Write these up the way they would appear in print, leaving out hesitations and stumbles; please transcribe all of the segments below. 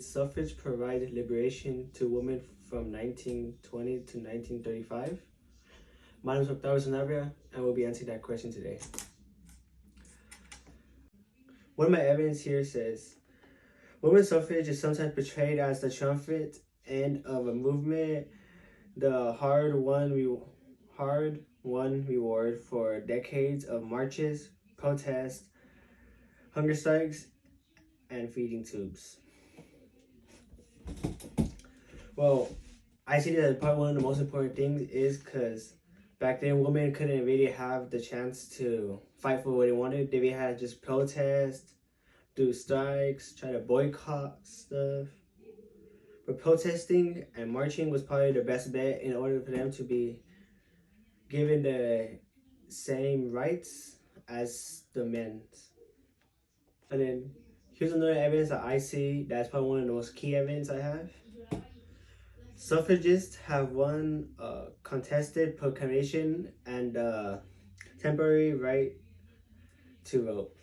Suffrage provided liberation to women from 1920 to 1935. My name is Octavio Sanabria, and we'll be answering that question today. One of my evidence here says, women's suffrage is sometimes portrayed as the triumphant end of a movement, the hard-won reward for decades of marches, protests, hunger strikes, and feeding tubes. Well, I see that probably one of the most important things is because back then women couldn't really have the chance to fight for what they wanted. They really had to just protest, do strikes, try to boycott stuff. But protesting and marching was probably the best bet in order for them to be given the same rights as the men. And then here's another evidence that I see that's probably one of the most key evidence I have. Suffragists have won a contested proclamation and a temporary right to vote.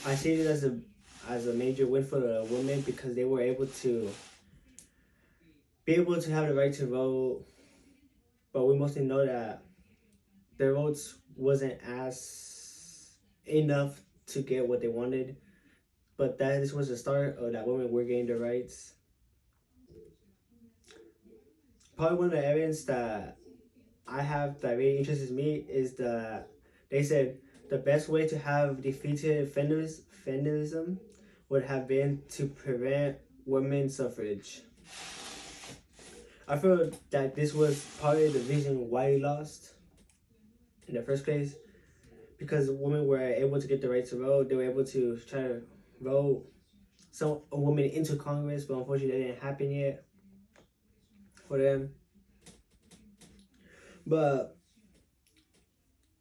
I see it as a major win for the women because they were able to have the right to vote, but we mostly know that their votes wasn't as enough to get what they wanted, but this was the start of that women were getting their rights. Probably one of the evidence that I have that really interests me is that they said the best way to have defeated feminism would have been to prevent women's suffrage. I feel that this was probably the reason why they lost in the first place, because women were able to get the right to vote. They were able to try to vote a woman into Congress, but unfortunately that didn't happen yet for them. But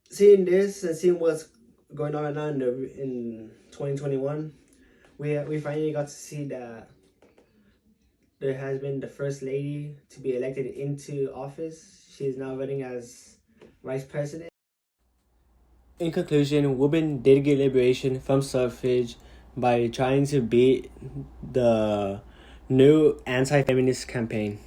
seeing this and seeing what's going on right now in 2021, we finally got to see that there has been the first lady to be elected into office. She is now running as vice president. In conclusion, women did get liberation from suffrage by trying to beat the new anti-feminist campaign.